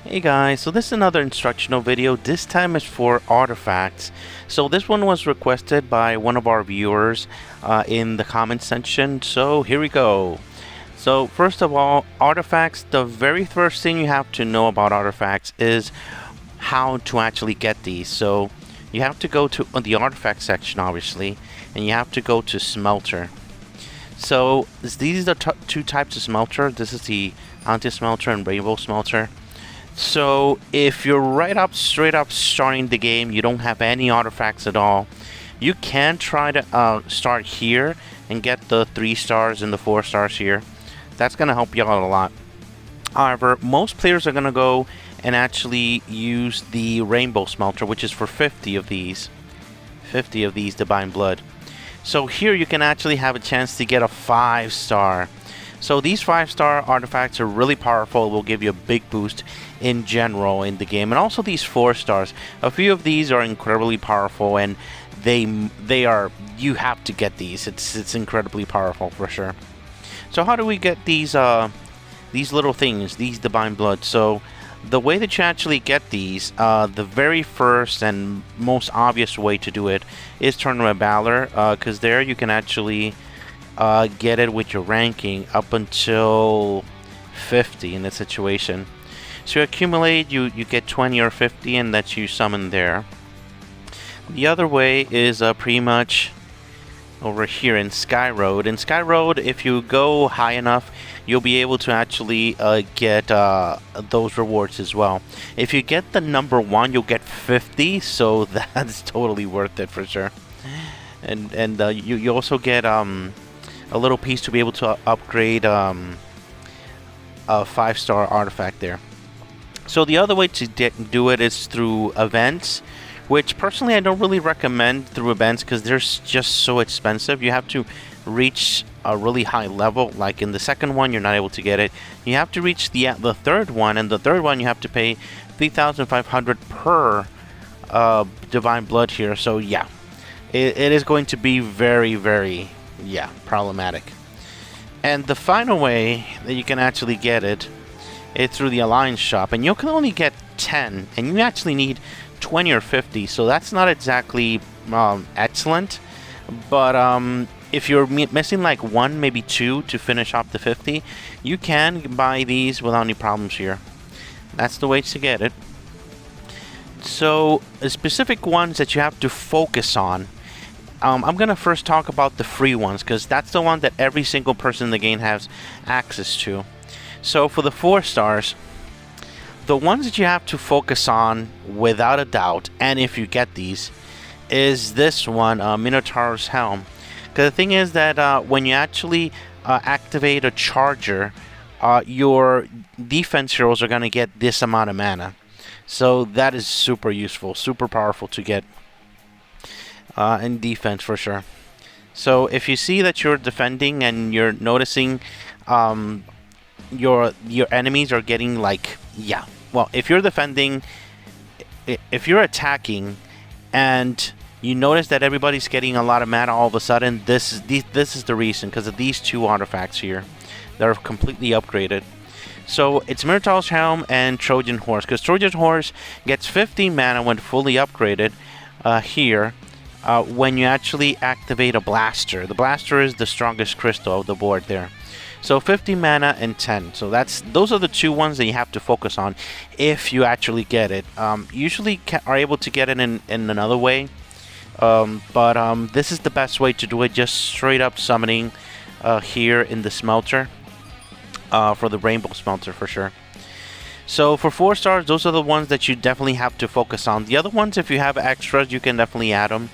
Hey guys, so this is another instructional video. This time is for artifacts. So this one was requested by one of our viewers in the comment section. So here we go. So first of all, artifacts, the very first thing you have to know about artifacts is how to actually get these. So you have to go to the artifact section, obviously, and you have to go to smelter. So these are the two types of smelter. This is the Antia smelter and rainbow smelter. So if you're straight up starting the game, you don't have any artifacts at all, you can try to start here and get the 3 stars and the 4 stars here. That's going to help you out a lot. However, most players are going to go and actually use the rainbow smelter, which is for 50 of these. 50 of these divine blood. So here you can actually have a chance to get a 5 star. So these 5-star artifacts are really powerful. It will give you a big boost in general in the game. And also these 4 stars. A few of these are incredibly powerful, and they are, you have to get these. It's incredibly powerful for sure. So how do we get these little things, these divine blood? So the way that you actually get these, the very first and most obvious way to do it is Tournament Valor, because there you can actually get it with your ranking up until 50 in this situation. So you accumulate, you get 20 or 50, and that you summon there. The other way is pretty much over here in Sky Road. In Sky Road, if you go high enough, you'll be able to actually get those rewards as well. If you get the number 1, you'll get 50, so that's totally worth it for sure. And you also get a little piece to be able to upgrade a 5-star artifact there. So the other way to do it is through events, which personally I don't really recommend through events because they're just so expensive. You have to reach a really high level. Like in the second one, you're not able to get it. You have to reach the third one, and the third one you have to pay 3,500 per divine blood here. So yeah, it is going to be very, very problematic. And the final way that you can actually get it is through the Alliance shop, and you can only get 10, and you actually need 20 or 50, so that's not exactly excellent. But if you're missing like 1, maybe 2 to finish off the 50, you can buy these without any problems here. That's the way to get it. So the specific ones that you have to focus on, I'm going to first talk about the free ones, because that's the one that every single person in the game has access to. So for the 4 stars, the ones that you have to focus on without a doubt, and if you get these, is this one, Minotaur's Helm. Because the thing is that when you actually activate a charger, your defense heroes are going to get this amount of mana. So that is super useful, super powerful to get in defense for sure. So if you see that you're defending and you're noticing your enemies are getting like, well, if you're defending, if you're attacking and you notice that everybody's getting a lot of mana all of a sudden, this is the reason, because of these 2 artifacts here that are completely upgraded. So it's Minotaur's Helm and Trojan Horse, because Trojan Horse gets 15 mana when fully upgraded here when you actually activate a blaster. The blaster is the strongest crystal of the board there. So 50 mana and 10. So those are the 2 ones that you have to focus on if you actually get it. Usually are able to get it in another way. But this is the best way to do it. Just straight up summoning here in the smelter. For the rainbow smelter for sure. So for 4 stars, those are the ones that you definitely have to focus on. The other ones, if you have extras, you can definitely add them.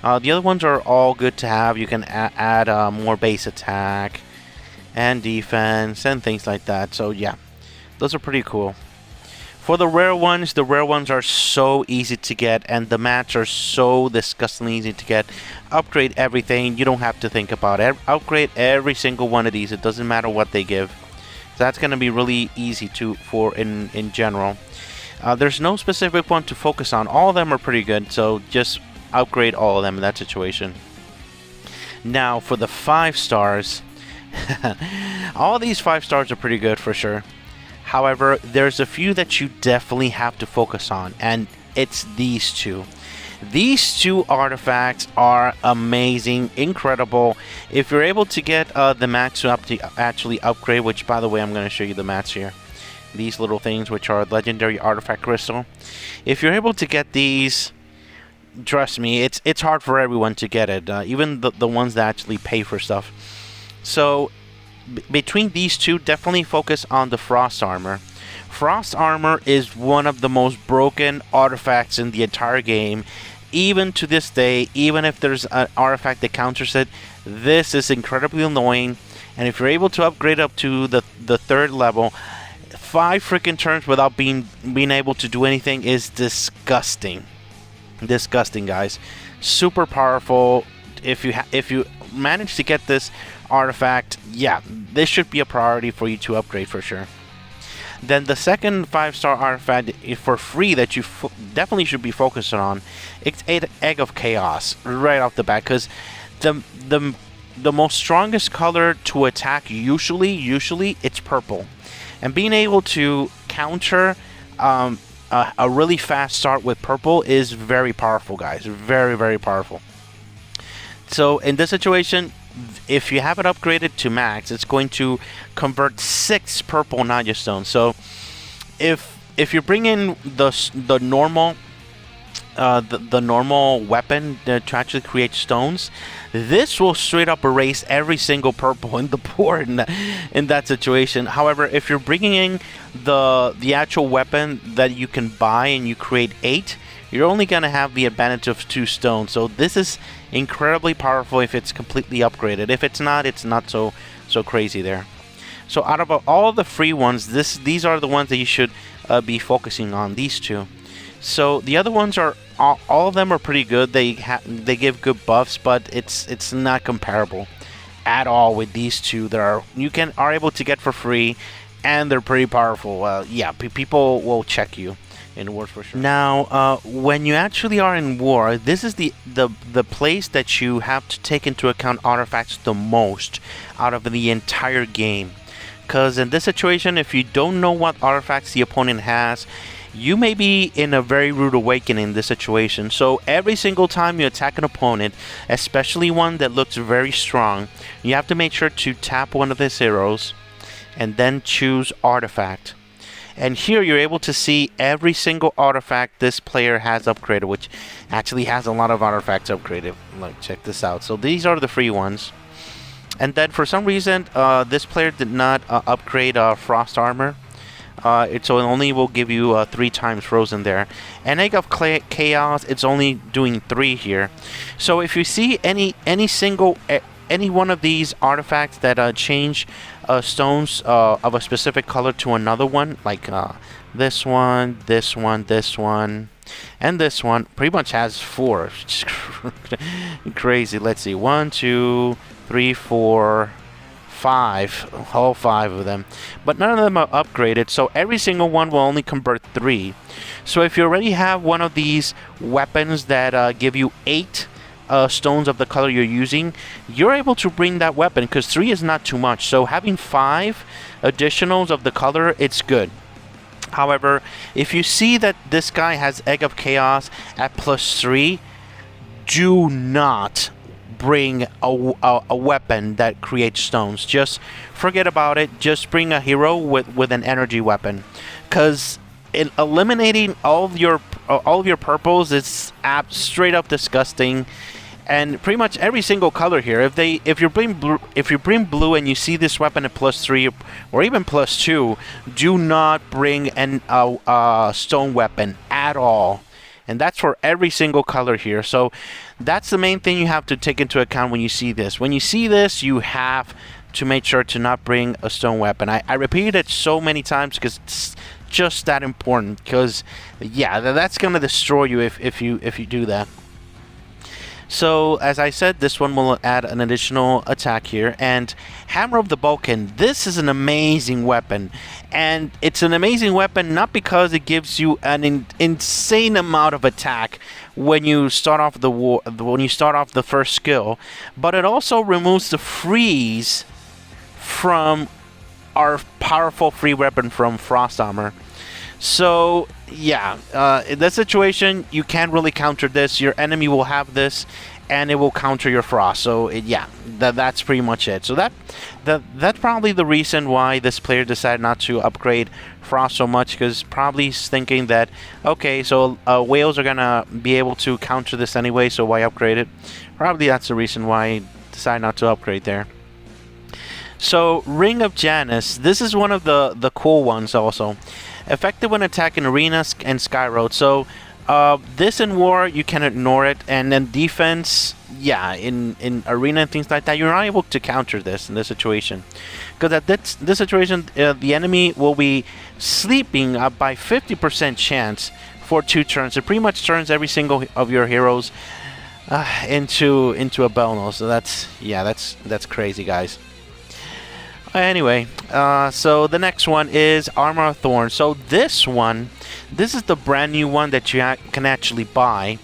The other ones are all good to have. You can add more base attack and defense and things like that. So yeah, those are pretty cool. For the rare ones are so easy to get, and the mats are so disgustingly easy to get. Upgrade everything. You don't have to think about it. Upgrade every single one of these. It doesn't matter what they give. So that's going to be really easy in general. There's no specific one to focus on. All of them are pretty good, so just upgrade all of them in that situation. Now for the 5 stars, all these 5 stars are pretty good for sure. However, there's a few that you definitely have to focus on, and it's these two. These two artifacts are amazing, incredible. If you're able to get the mats up to actually upgrade, which by the way, I'm going to show you the mats here. These little things, which are legendary artifact crystal. If you're able to get these, trust me, it's hard for everyone to get it, even the ones that actually pay for stuff. So between these two, definitely focus on the frost armor. Frost armor is one of the most broken artifacts in the entire game. Even to this day, even if there's an artifact that counters it, this is incredibly annoying. And if you're able to upgrade up to the 3rd level, 5 freaking turns without being able to do anything is disgusting. Disgusting, guys. Super powerful. If you manage to get this artifact, yeah, this should be a priority for you to upgrade for sure. Then the second 5-star artifact for free that you definitely should be focusing on, it's Egg of Chaos right off the bat, because the most strongest color to attack usually it's purple. And being able to counter a really fast start with purple is very powerful, guys. Very, very powerful. So in this situation, if you have it upgraded to max, it's going to convert 6 purple Naga stones. So if you bring in the normal normal weapon to actually create stones, this will straight up erase every single purple in the board in that situation. However, if you're bringing in the actual weapon that you can buy and you create 8, you're only going to have the advantage of 2 stones. So this is incredibly powerful if it's completely upgraded. If it's not so crazy there. So out of all the free ones, these are the ones that you should be focusing on, these two. So the other ones are all of them are pretty good. They give good buffs, but it's not comparable at all with these two that are able to get for free, and they're pretty powerful. Yeah, people will check you in wars for sure. Now, when you actually are in war, this is the place that you have to take into account artifacts the most out of the entire game. Because in this situation, if you don't know what artifacts the opponent has, you may be in a very rude awakening in this situation. So every single time you attack an opponent, especially one that looks very strong, you have to make sure to tap one of his heroes and then choose artifact. And here you're able to see every single artifact this player has upgraded, which actually has a lot of artifacts upgraded. Look, check this out. So these are the free ones. And then for some reason, this player did not upgrade Frost Armor. So it only will give you 3 times frozen there. And Egg of Chaos, it's only doing 3 here. So if you see any one of these artifacts that change stones of a specific color to another one, like this one, this one, this one, and this one, pretty much has 4. Crazy. Let's see, 1, 2, 3, 4, 5, all 5 of them, but none of them are upgraded, so every single one will only convert 3. So if you already have one of these weapons that give you 8 stones of the color you're using, you're able to bring that weapon, because 3 is not too much. So having 5 additionals of the color, it's good. However, if you see that this guy has Egg of Chaos at +3, do not bring a weapon that creates stones. Just forget about it. Just bring a hero with an energy weapon, because eliminating all of your purples is straight up disgusting. And pretty much every single color here, if you bring blue and you see this weapon at +3 or even +2, do not bring a stone weapon at all. And that's for every single color here. So that's the main thing you have to take into account when you see this. When you see this, you have to make sure to not bring a stone weapon. I repeated it so many times because it's just that important. Because yeah, that's gonna destroy you if you do that. So as I said, this one will add an additional attack here. And Hammer of the Vulcan, this is an amazing weapon. And it's an amazing weapon not because it gives you an insane amount of attack when you start off the first skill, but it also removes the freeze from our powerful free weapon from Frost Armor. So yeah, in this situation, you can't really counter this. Your enemy will have this, and it will counter your Frost. So yeah, that's pretty much it. So that's probably the reason why this player decided not to upgrade Frost so much, because probably he's thinking that, okay, so whales are gonna be able to counter this anyway, so why upgrade it? Probably that's the reason why he decided not to upgrade there. So Ring of Janus, this is one of the cool ones also. Effective when attacking arenas and sky road. So this in war, you can ignore it, and then defense, yeah, in arena and things like that, you're not able to counter this in this situation, because at this situation, the enemy will be sleeping by 50% chance for 2 turns. It pretty much turns every single of your heroes into a bonus. So that's crazy, guys. Anyway, so the next one is Armor of Thorn. So this is the brand new one that you can actually buy,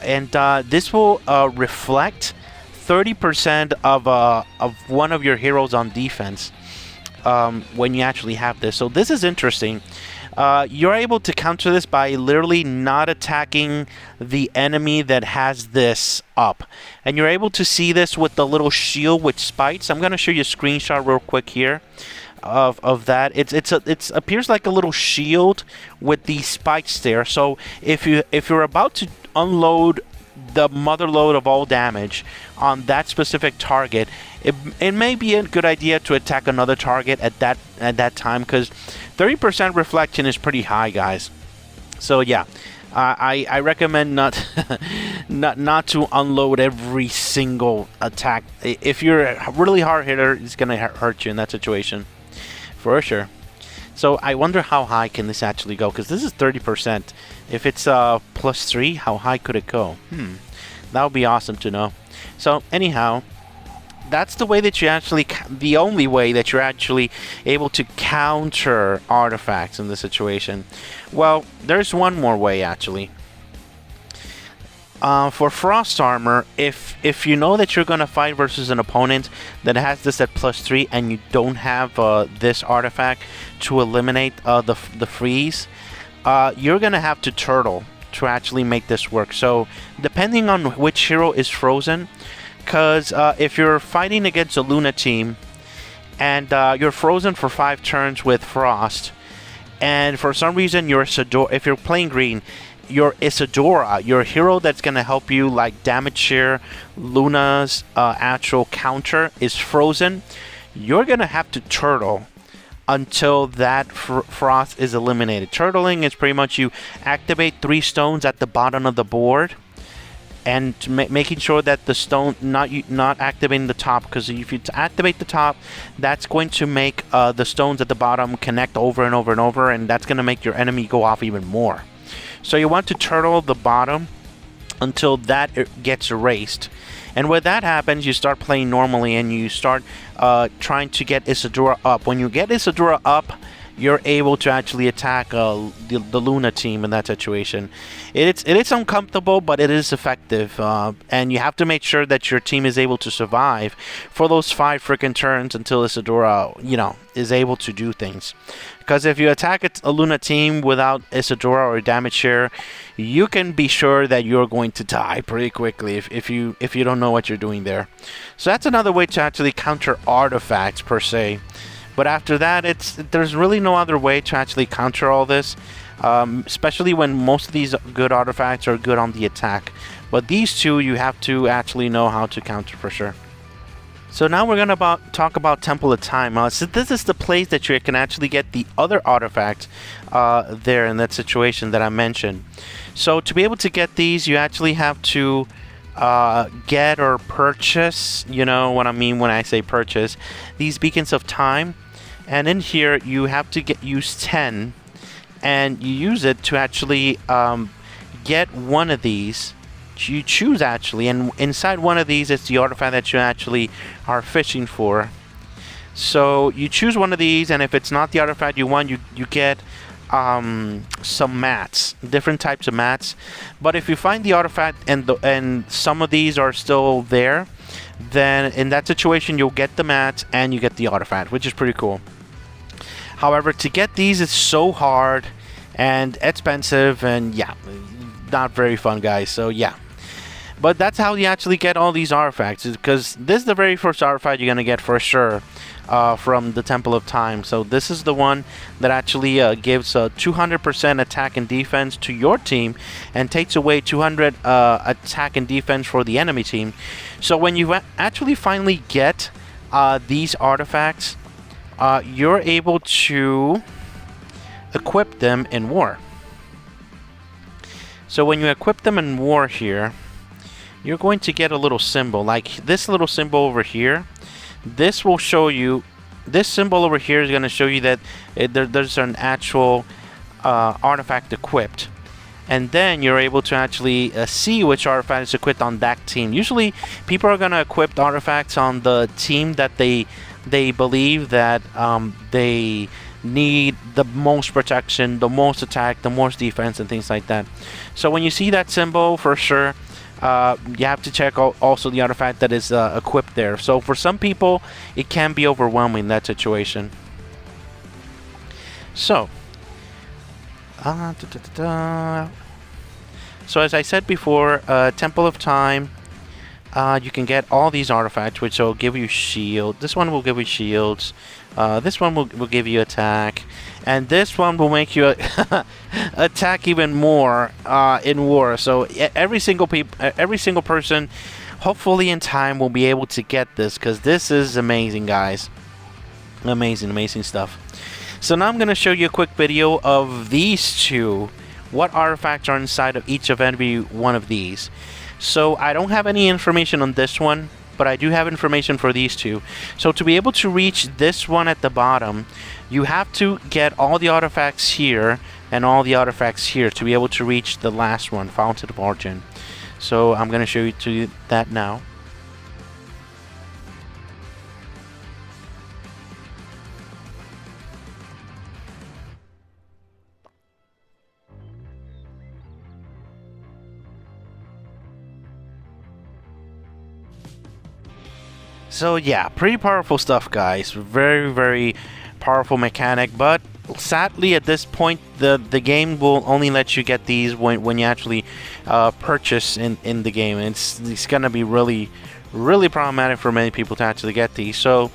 and this will reflect 30% of one of your heroes on defense when you actually have this. So this is interesting. You're able to counter this by literally not attacking the enemy that has this up. And you're able to see this with the little shield with spikes. I'm going to show you a screenshot real quick here of that. It appears like a little shield with these spikes there. So if you're about to unload the mother load of all damage on that specific target, it may be a good idea to attack another target at that time, because 30% reflection is pretty high, guys. So yeah, I recommend not not to unload every single attack. If you're a really hard hitter, it's gonna hurt you in that situation, for sure. So I wonder how high can this actually go, because this is 30%. If it's +3, how high could it go? That would be awesome to know. So anyhow, that's the way that the only way that you're actually able to counter artifacts in this situation. Well, there's one more way actually. For Frost Armor, if you know that you're going to fight versus an opponent that has this at +3 and you don't have this artifact to eliminate the freeze, you're going to have to turtle to actually make this work. So depending on which hero is frozen, because if you're fighting against a Luna team and you're frozen for 5 turns with Frost, and for some reason your Isadora, if you're playing green, your Isadora, your hero that's going to help you like damage share Luna's actual counter, is frozen, you're going to have to turtle until that Frost is eliminated. Turtling is pretty much you activate 3 stones at the bottom of the board, and making sure that the stone not activating the top, because if you activate the top, that's going to make the stones at the bottom connect over and over and over, and that's going to make your enemy go off even more. So you want to turtle the bottom until that gets erased. And when that happens, you start playing normally and you start trying to get Isadora up. When you get Isadora up, you're able to actually attack the Luna team in that situation. It is uncomfortable, but it is effective. And you have to make sure that your team is able to survive for those 5 freaking turns until Isadora, is able to do things. Because if you attack a Luna team without Isadora or damage share, you can be sure that you're going to die pretty quickly if you don't know what you're doing there. So that's another way to actually counter artifacts per se. But after that, there's really no other way to actually counter all this, especially when most of these good artifacts are good on the attack. But these two, you have to actually know how to counter for sure. So now we're going to talk about Temple of Time. So this is the place that you can actually get the other artifacts there in that situation that I mentioned. So to be able to get these, you actually have to get or purchase, you know what I mean when I say purchase, these Beacons of Time. And in here, you have to use 10, and you use it to actually get one of these. You choose actually, and inside one of these is the artifact that you actually are fishing for. So you choose one of these, and if it's not the artifact you want, you get some mats, different types of mats. But if you find the artifact and some of these are still there, then in that situation you'll get the mats and you get the artifact, which is pretty cool. However, to get these is so hard and expensive, and yeah, not very fun, guys. So yeah. But that's how you actually get all these artifacts, because this is the very first artifact you're going to get for sure from the Temple of Time. So this is the one that actually gives 200% attack and defense to your team and takes away 200 attack and defense for the enemy team. So when you actually finally get these artifacts, you're able to equip them in war. So when you equip them in war here, you're going to get a little symbol, like this little symbol over here. This will show you, this symbol over here is going to show you that there's an actual artifact equipped. And then you're able to actually see which artifact is equipped on that team. Usually people are going to equip artifacts on the team that they believe that they need the most protection, the most attack, the most defense, and things like that. So when you see that symbol, for sure, you have to check also the artifact that is equipped there. So for some people, it can be overwhelming in that situation. So, so as I said before, Temple of Time, you can get all these artifacts, which will give you shield. This one will give you shields. This one will give you attack, and this one will make you attack even more in war. So every single person, hopefully in time, will be able to get this, because this is amazing, guys. Amazing stuff. So now I'm going to show you a quick video of these two. What artifacts are inside of each of every one of these. So I don't have any information on this one, but I do have information for these two. So to be able to reach this one at the bottom, you have to get all the artifacts here and all the artifacts here to be able to reach the last one, Fountain of Origin. So I'm going to show you that now. So yeah, pretty powerful stuff, guys. Very powerful mechanic, but sadly at this point the game will only let you get these when you actually purchase in the game. It's gonna be really problematic for many people to actually get these. So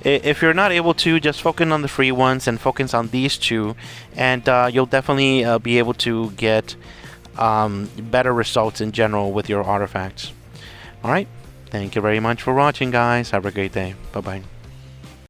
if you're not able to, just focus on the free ones and focus on these two, and you'll definitely be able to get better results in general with your artifacts. Alright, thank you very much for watching, guys. Have a great day. Bye bye.